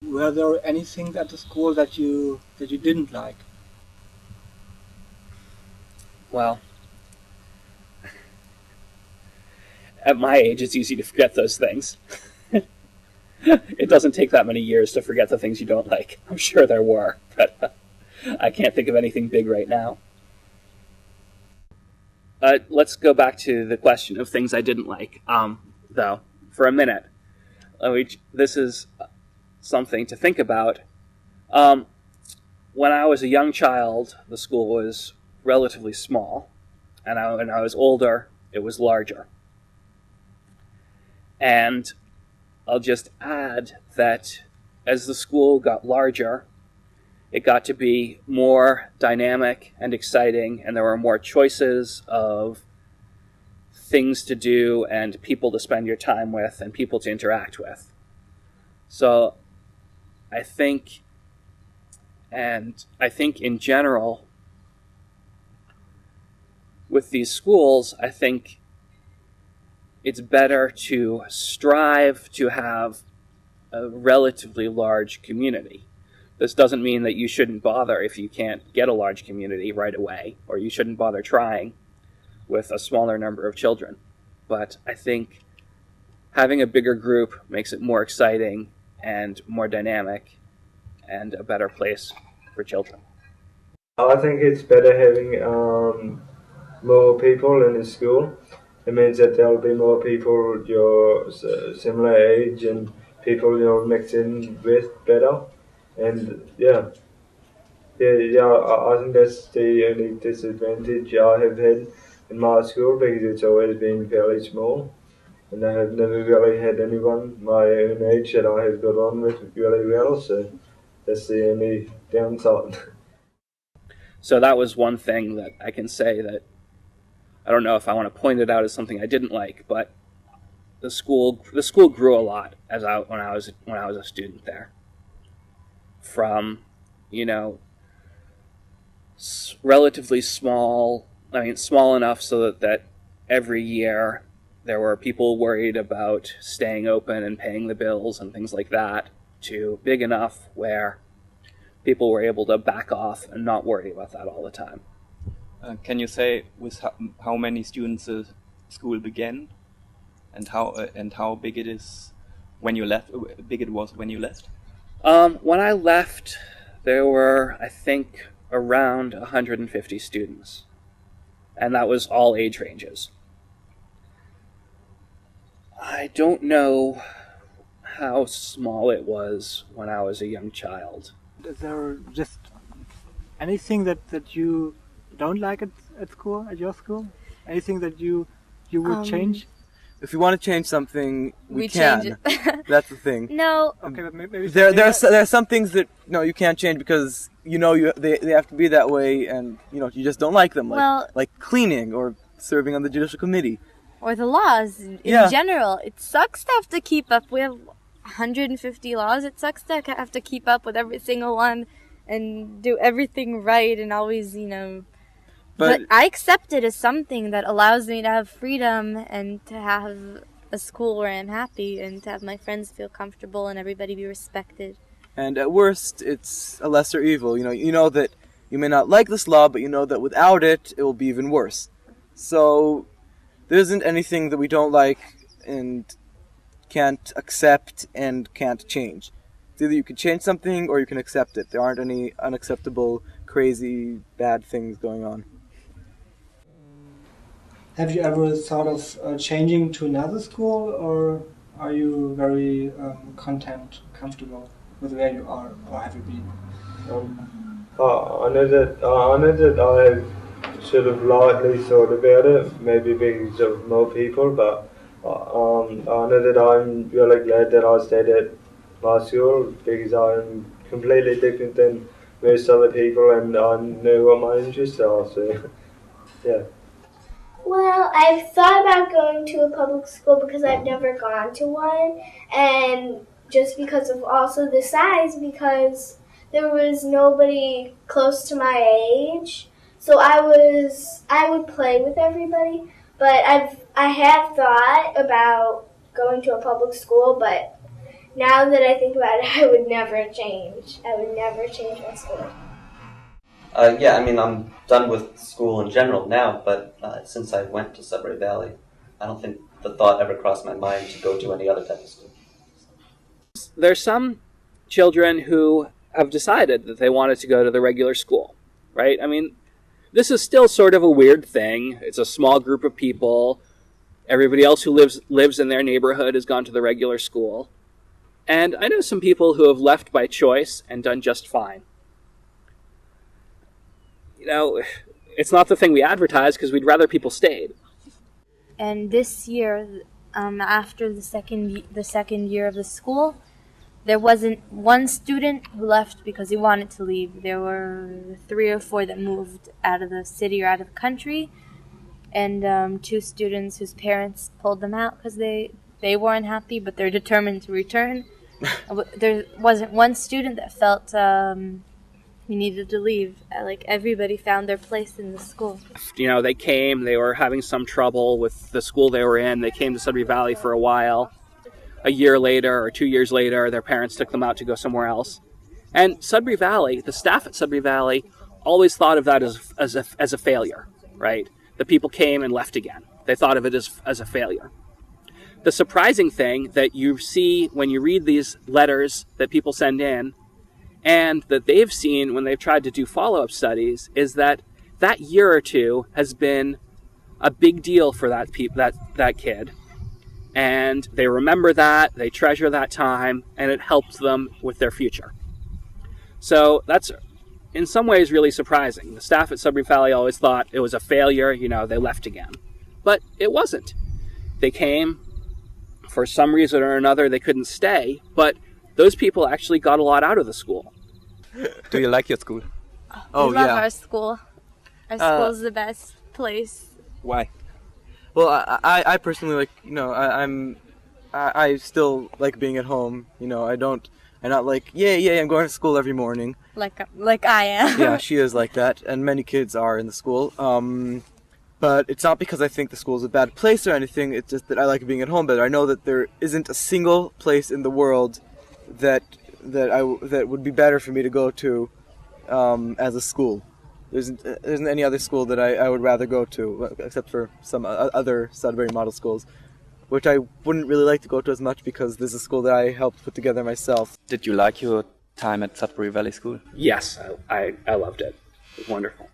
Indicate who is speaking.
Speaker 1: were there anything at the school that you didn't like?
Speaker 2: Well, at my age, it's easy to forget those things. It doesn't take that many years to forget the things you don't like. I'm sure there were, but I can't think of anything big right now. Let's go back to the question of things I didn't like, though, for a minute. This is something to think about. When I was a young child, the school was relatively small, and when I was older, it was larger. And I'll just add that as the school got larger, it got to be more dynamic and exciting, and there were more choices of things to do and people to spend your time with and people to interact with. So I think in general, with these schools, I think it's better to strive to have a relatively large community. This doesn't mean that you shouldn't bother if you can't get a large community right away, or you shouldn't bother trying with a smaller number of children. But I think having a bigger group makes it more exciting and more dynamic and a better place for children.
Speaker 3: I think it's better having more people in the school. It means that there'll be more people your similar age and people you'll mix in with better. And I think that's the only disadvantage I have had in my school, because it's always been fairly small, and I have never really had anyone my own age that I have got on with really well, so that's the only downside.
Speaker 2: So that was one thing that I can say that I don't know if I want to point it out as something I didn't like, but the school grew a lot when I was a student there. From, relatively small, small enough so that every year there were people worried about staying open and paying the bills and things like that, to big enough where people were able to back off and not worry about that all the time.
Speaker 4: Can you say with how many students the school began, and how big it is when you left? Big it was when you left?
Speaker 2: When I left, there were, I think, around 150 students, and that was all age ranges. I don't know how small it was when I was a young child.
Speaker 1: Is there just anything that you don't like at school, at your school? Anything that you would change?
Speaker 5: If you want to change something, we
Speaker 6: can.
Speaker 5: Change it. That's the thing.
Speaker 6: No.
Speaker 1: Okay, but maybe
Speaker 5: there are some things that you can't change because they have to be that way, and you just don't like them, like cleaning or serving on the judicial committee,
Speaker 6: or the laws in general. It sucks to have to keep up. We have 150 laws. It sucks to have to keep up with every single one and do everything right and always, But I accept it as something that allows me to have freedom and to have a school where I'm happy and to have my friends feel comfortable and everybody be respected.
Speaker 5: And at worst, it's a lesser evil. You know that you may not like this law, but you know that without it, it will be even worse. So there isn't anything that we don't like and can't accept and can't change. It's either you can change something or you can accept it. There aren't any unacceptable, crazy, bad things going on.
Speaker 1: Have you ever thought of changing to another school, or are you very comfortable with where you are, or have you been?
Speaker 3: I know that I sort of lightly thought about it, maybe because of more people, but I know that I'm really glad that I stayed at my school, because I'm completely different than most other people, and I know what my interests are, so yeah.
Speaker 7: Well, I've thought about going to a public school because I've never gone to one, and just because of also the size, because there was nobody close to my age, so I would play with everybody. But I have thought about going to a public school, but now that I think about it, I would never change. I would never change my school.
Speaker 8: Yeah, I mean, I'm done with school in general now, but since I went to Sudbury Valley, I don't think the thought ever crossed my mind to go to any other type of school.
Speaker 2: There's some children who have decided that they wanted to go to the regular school, right? I mean, this is still sort of a weird thing. It's a small group of people. Everybody else who lives in their neighborhood has gone to the regular school. And I know some people who have left by choice and done just fine. You know, it's not the thing we advertise because we'd rather people stayed.
Speaker 6: And this year, after the second year of the school, there wasn't one student who left because he wanted to leave. There were 3 or 4 that moved out of the city or out of the country, and 2 students whose parents pulled them out because they weren't happy, but they're determined to return. There wasn't one student that felt he needed to leave. Like, everybody found their place in the school.
Speaker 2: You know, they were having some trouble with the school they were in. They came to Sudbury Valley for a while. A year later or 2 years later, their parents took them out to go somewhere else. And Sudbury Valley, the staff at Sudbury Valley, always thought of that as a failure, right? The people came and left again. They thought of it as a failure. The surprising thing that you see when you read these letters that people send in, and that they've seen when they've tried to do follow-up studies, is that year or 2 has been a big deal for that kid. And they remember that, they treasure that time, and it helps them with their future. So that's, in some ways, really surprising. The staff at Sudbury Valley always thought it was a failure, they left again. But it wasn't. They came, for some reason or another, they couldn't stay, but those people actually got a lot out of the school.
Speaker 4: Do you like your school?
Speaker 6: We love our school. Our school's the best place.
Speaker 4: Why?
Speaker 5: Well, I personally like, I still like being at home. I'm not like, I'm going to school every morning.
Speaker 6: Like I am.
Speaker 5: Yeah, she is like that, and many kids are in the school. But it's not because I think the school is a bad place or anything. It's just that I like being at home better. I know that there isn't a single place in the world that would be better for me to go to as a school. There isn't any other school that I would rather go to, except for some other Sudbury model schools, which I wouldn't really like to go to as much because this is a school that I helped put together myself.
Speaker 4: Did you like your time at Sudbury Valley School?
Speaker 2: Yes, I loved it. It was wonderful.